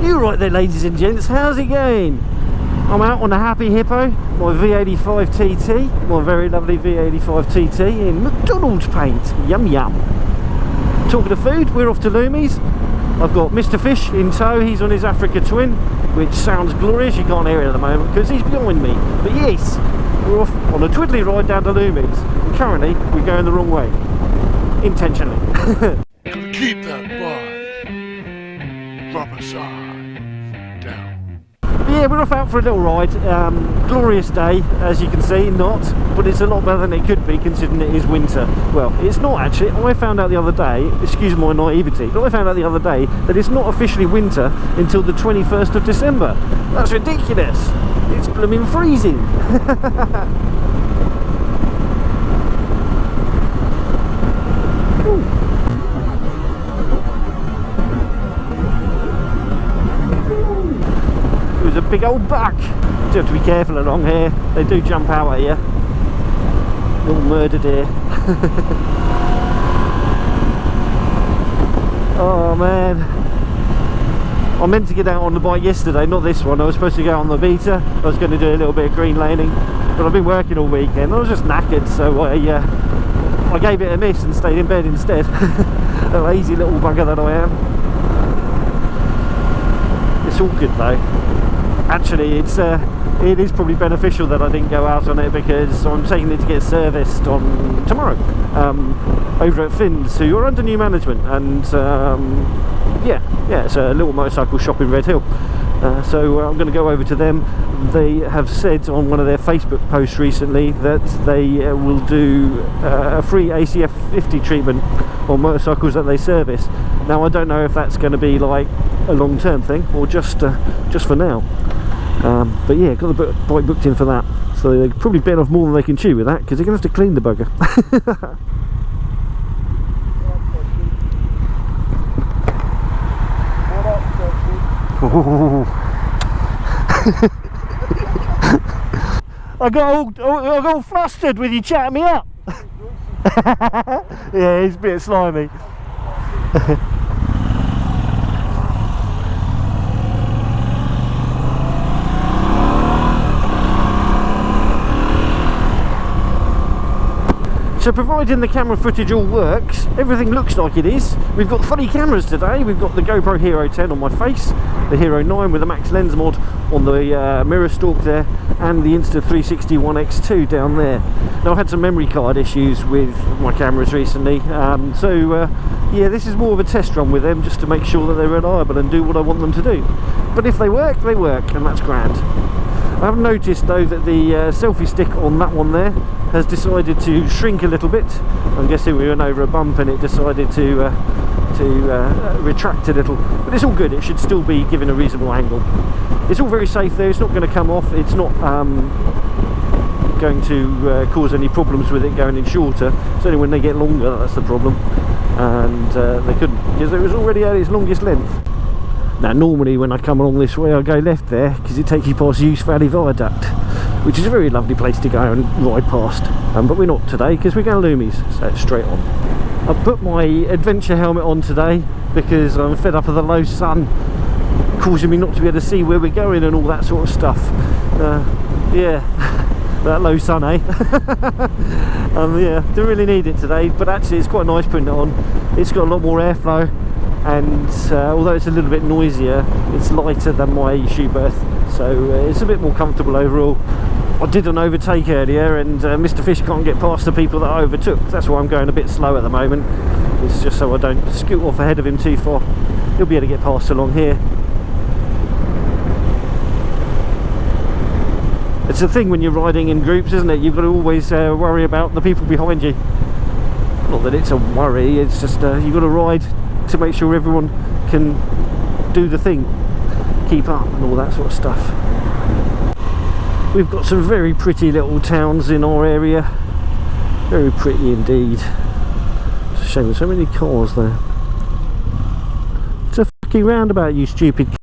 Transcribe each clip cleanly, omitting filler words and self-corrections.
You right there, ladies and gents, how's it going? I'm out on a Happy Hippo, my V85 TT, my very lovely V85 TT in McDonald's paint. Yum yum. Talking of food, we're off to Loomies. I've got Mr. Fish in tow. He's on his Africa Twin, which sounds glorious. You can't hear it at the moment because he's behind me. But yes, we're off on a twiddly ride down to Loomies. And currently, we're going the wrong way. Intentionally. Keep that vibe. Rubber side down. Yeah, we're off out for a little ride. Glorious day, as you can see, not, but it's a lot better than it could be considering it is winter. Well, it's not actually. I found out the other day, excuse my naivety, but I found out the other day that it's not officially winter until the 21st of December. That's ridiculous. It's blooming freezing. A big old buck. You have to be careful along here. They do jump out at you. Little murder deer. Oh man, I meant to get out on the bike yesterday, not this one. I was supposed to go on the Beta. I was going to do a little bit of green laning, but I've been working all weekend. I was just knackered, so I gave it a miss and stayed in bed instead. A lazy little bugger that I am. It's all good though. Actually, it is probably beneficial that I didn't go out on it because I'm taking it to get serviced on tomorrow over at Finn's, who are under new management, and yeah, it's a little motorcycle shop in Red Hill. So I'm going to go over to them. They have said on one of their Facebook posts recently that they will do a free ACF 50 treatment on motorcycles that they service. Now I don't know if that's going to be like a long-term thing or just for now. But yeah, got the bike booked in for that. So they're probably bitten off more than they can chew with that because they're going to have to clean the bugger. I got all flustered with you chatting me up. Yeah, he's a bit slimy. So providing the camera footage all works, everything looks like it is. We've got funny cameras today. We've got the GoPro Hero 10 on my face, the Hero 9 with the Max Lens mod on the mirror stalk there, and the Insta360 One X2 down there. Now I've had some memory card issues with my cameras recently, yeah, this is more of a test run with them just to make sure that they're reliable and do what I want them to do. But if they work, and that's grand. I have noticed though that the selfie stick on that one there has decided to shrink a little bit. I'm guessing we went over a bump and it decided to retract a little, but it's all good. It should still be given a reasonable angle. It's all very safe though. It's not going to come off. It's not going to cause any problems with it going in shorter. It's only when they get longer that's the problem, and they couldn't because it was already at its longest length. Now normally when I come along this way I go left there because it takes you past Hughes Valley Viaduct, which is a very lovely place to go and ride past, but we're not today because we're going to Loomies, so it's straight on. I put my adventure helmet on today because I'm fed up of the low sun causing me not to be able to see where we're going and all that sort of stuff. Yeah, that low sun, eh? Yeah, don't really need it today, but actually it's quite nice putting it on. It's got a lot more airflow, and although it's a little bit noisier, it's lighter than my shoe berth, so it's a bit more comfortable overall. I did an overtake earlier and Mr. Fish can't get past the people that I overtook. That's why I'm going a bit slow at the moment. It's just so I don't scoot off ahead of him too far. He'll be able to get past along here. It's a thing when you're riding in groups, isn't it? You've got to always worry about the people behind you. Not that it's a worry, it's just you've got to ride to make sure everyone can do the thing, keep up and all that sort of stuff. We've got some very pretty little towns in our area, very pretty indeed. It's a shame there's so many cars there. It's a fucking roundabout, you stupid cunt.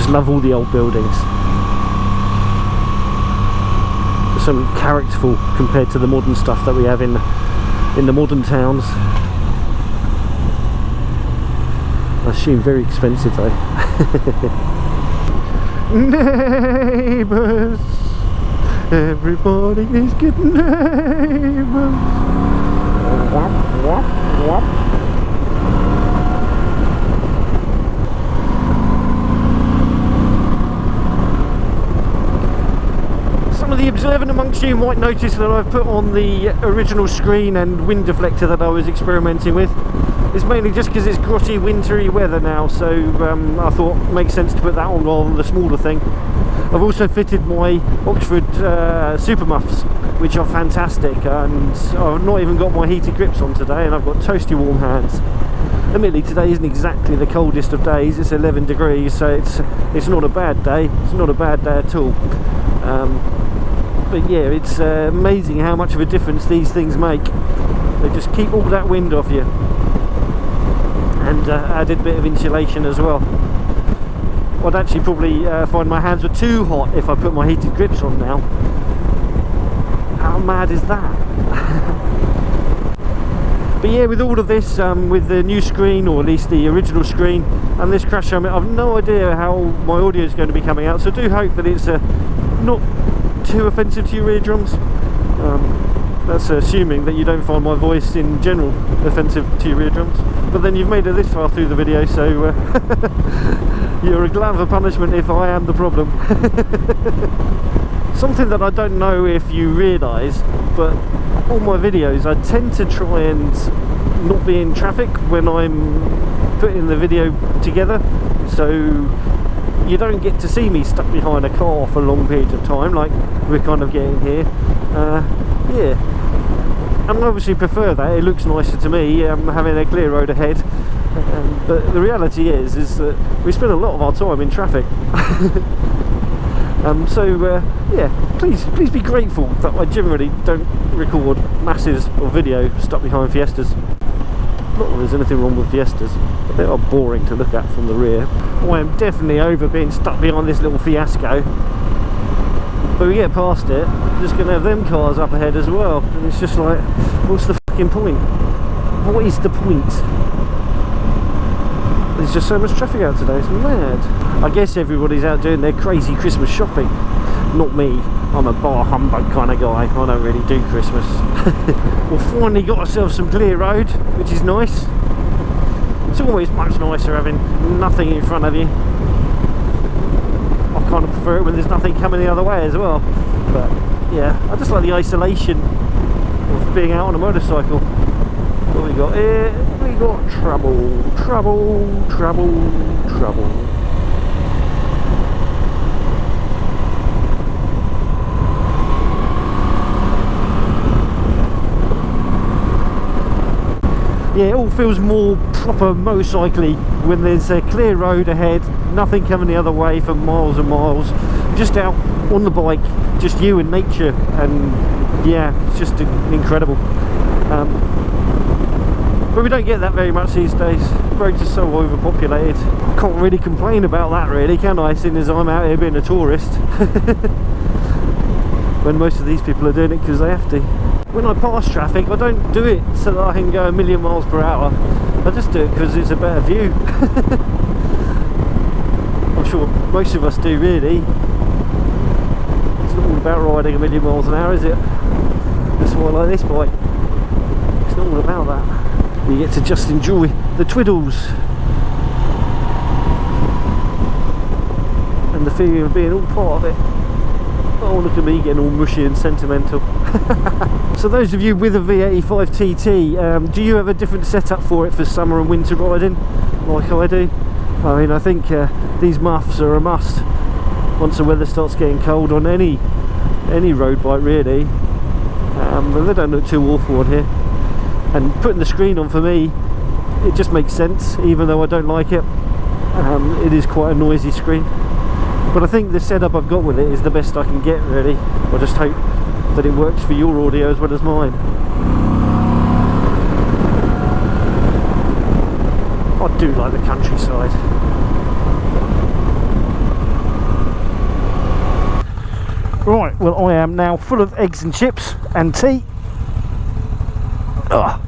just love all the old buildings. They're so characterful compared to the modern stuff that we have in the modern towns. I assume very expensive though. Neighbours, everybody is good neighbours. Wop, wop, wop. Some of the observant amongst you might notice that I've put on the original screen and wind deflector that I was experimenting with. It's mainly just because it's grotty, wintry weather now, so I thought it makes sense to put that on rather than the smaller thing. I've also fitted my Oxford super muffs, which are fantastic, and I've not even got my heated grips on today, and I've got toasty warm hands. Admittedly, today isn't exactly the coldest of days. It's 11 degrees, so it's not a bad day. It's not a bad day at all. But yeah, it's amazing how much of a difference these things make. They just keep all that wind off you. And added bit of insulation as well. I'd actually probably find my hands were too hot if I put my heated grips on now. How mad is that? But yeah, with all of this, with the new screen, or at least the original screen, and this crash helmet, I've no idea how my audio is going to be coming out, so I do hope that it's not too offensive to your eardrums. That's assuming that you don't find my voice in general offensive to your eardrums. But then you've made it this far through the video, so you're a glad for punishment if I am the problem. Something that I don't know if you realise, but all my videos I tend to try and not be in traffic when I'm putting the video together, so you don't get to see me stuck behind a car for long periods of time like we're kind of getting here. Yeah, and I obviously prefer that. It looks nicer to me having a clear road ahead, but the reality is that we spend a lot of our time in traffic. Yeah, please be grateful that I generally don't record masses of video stuck behind Fiestas. Not that there's anything wrong with Fiestas, but they are boring to look at from the rear. I am definitely over being stuck behind this little fiasco. But we get past it, we're just going to have them cars up ahead as well, and it's just like, what's the fucking point? What is the point? There's just so much traffic out today, it's mad. I guess everybody's out doing their crazy Christmas shopping. Not me, I'm a bar humbug kind of guy, I don't really do Christmas. We've finally got ourselves some clear road, which is nice. It's always much nicer having nothing in front of you. I kind of prefer it when there's nothing coming the other way as well. But yeah, I just like the isolation of being out on a motorcycle. What we got here? We got trouble, trouble, trouble, trouble. Yeah, it all feels more proper motorcycly when there's a clear road ahead, nothing coming the other way for miles and miles, just out on the bike, just you and nature, and yeah, it's just incredible. But we don't get that very much these days. Roads are so overpopulated. Can't really complain about that really, can I, seeing as I'm out here being a tourist. When most of these people are doing it because they have to. When I pass traffic, I don't do it so that I can go a million miles per hour. I just do it because it's a better view. I'm sure most of us do really. It's not all about riding a million miles an hour, is it? That's why I like this bike. It's not all about that. You get to just enjoy the twiddles and the feeling of being all part of it. Oh, look at me getting all mushy and sentimental. So those of you with a V85 TT, do you have a different setup for it for summer and winter riding like I do? I mean, I think these muffs are a must once the weather starts getting cold on any road bike really. But they don't look too awful on here, and putting the screen on for me, it just makes sense even though I don't like it. It is quite a noisy screen, but I think the setup I've got with it is the best I can get really. I just hope that it works for your audio as well as mine. I do like the countryside. Right, well I am now full of eggs and chips and tea. Ugh.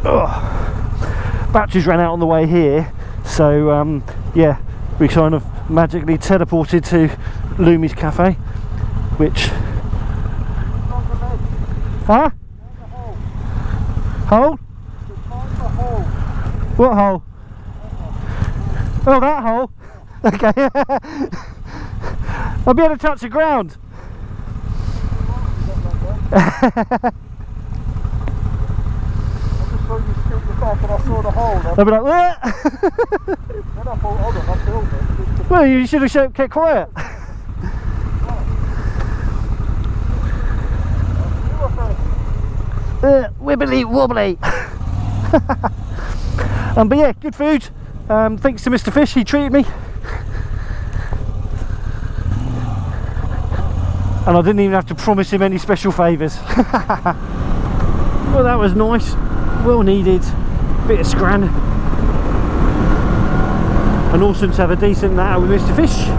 Ugh. Batteries ran out on the way here, so yeah, we kind of magically teleported to Loomies Cafe, which... Huh? Hole? What hole? Oh, that hole? Okay. I'll be able to touch the ground. I'll be like, what? Well, you should have kept quiet. Wibbly wobbly. But yeah, good food. Thanks to Mr. Fish, he treated me. And I didn't even have to promise him any special favours. Well, that was nice. Well needed. Bit of scran. And awesome to have a decent night out with Mr. Fish.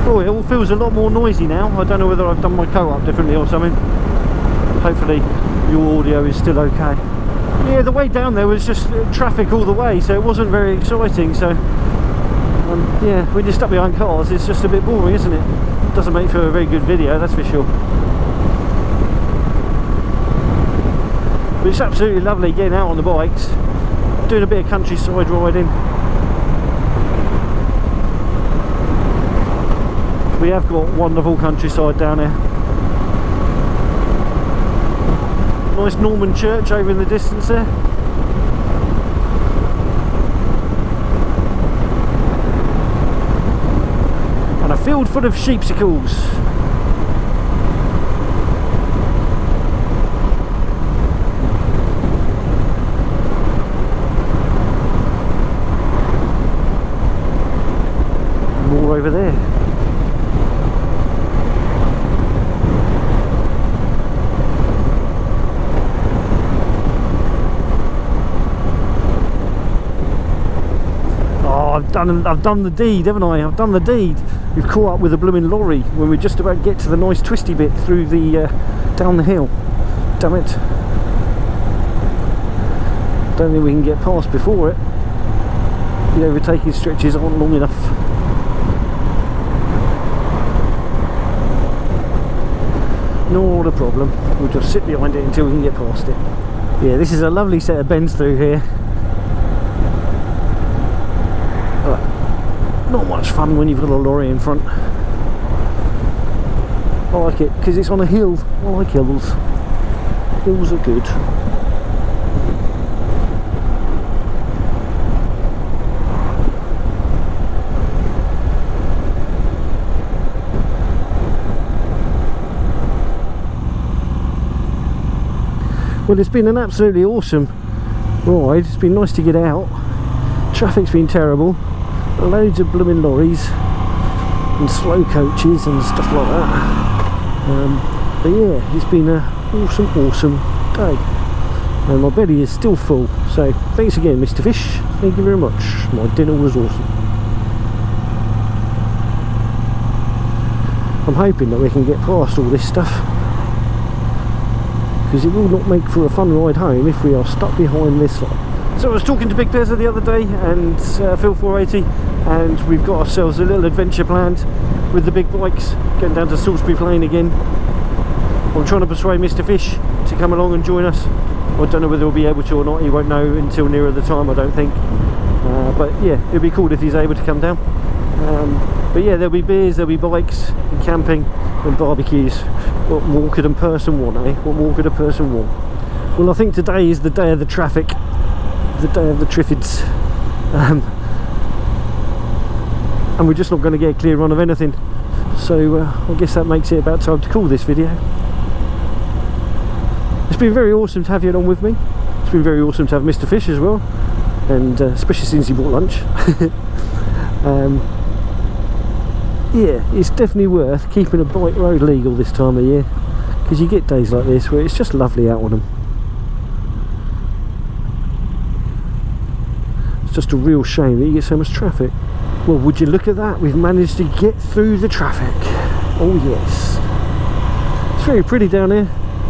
Oh, it all feels a lot more noisy now. I don't know whether I've done my coat up differently or something. Hopefully your audio is still okay. Yeah, the way down there was just traffic all the way, so it wasn't very exciting. So yeah, when you're stuck behind cars, it's just a bit boring, isn't it? Doesn't make for a very good video, that's for sure. But it's absolutely lovely getting out on the bikes, doing a bit of countryside riding. We have got wonderful countryside down here. Nice Norman church over in the distance there. And a field full of sheepsicles. More over there. I've done the deed, haven't I? I've done the deed. We've caught up with a blooming lorry when we're just about to get to the nice twisty bit through the down the hill. Damn it! Don't think we can get past before it. The overtaking stretches aren't long enough. Not a problem. We'll just sit behind it until we can get past it. Yeah, this is a lovely set of bends through here. Not much fun when you've got a lorry in front. I like it because it's on a hill. I like hills. Hills are good. Well, it's been an absolutely awesome ride. It's been nice to get out. Traffic's been terrible. Loads of blooming lorries and slow coaches and stuff like that. But yeah, it's been an awesome day, and my belly is still full. So thanks again, Mr. Fish. Thank you very much. My dinner was awesome. I'm hoping that we can get past all this stuff, because it will not make for a fun ride home if we are stuck behind this lot. So I was talking to Big Pezza the other day and Phil 480, and we've got ourselves a little adventure planned with the big bikes, getting down to Salisbury Plain again. I'm trying to persuade Mr. Fish to come along and join us. I don't know whether he'll be able to or not. He won't know until nearer the time, I don't think. But yeah, it'd be cool if he's able to come down. But yeah, there'll be beers, there'll be bikes, and camping and barbecues. What more could a person want, eh? What more could a person want? Well, I think today is the day of the traffic, the day of the Triffids, and we're just not going to get a clear run of anything. So I guess that makes it about time to call this video. It's been very awesome to have you along with me. It's been very awesome to have Mr. Fish as well, and especially since he bought lunch. Yeah, it's definitely worth keeping a bike road legal this time of year, because you get days like this where it's just lovely out on them. It's just a real shame that you get so much traffic. Well, would you look at that? We've managed to get through the traffic. Oh yes. It's very pretty down here.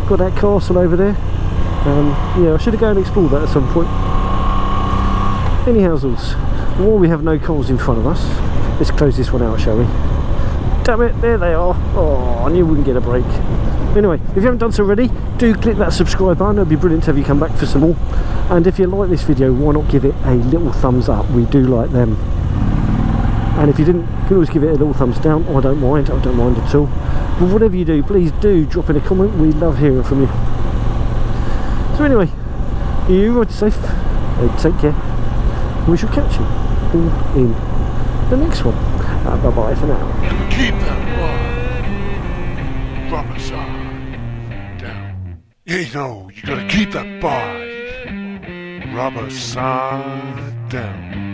Got that castle over there. Yeah, I should have gone and explored that at some point. Anyhowsals, while we have no coals in front of us, let's close this one out, shall we? Damn it, there they are. Oh, I knew we wouldn't get a break. Anyway, if you haven't done so already, do click that subscribe button. It'd be brilliant to have you come back for some more. And if you like this video, why not give it a little thumbs up? We do like them. And if you didn't, you can always give it a little thumbs down. I don't mind at all. But whatever you do, please do drop in a comment. We love hearing from you. So anyway, you ride safe, take care. We shall catch you all in the next one. Bye bye for now. Keep that bar. Rubber side down. You know, you gotta keep that bar. Rubber side down.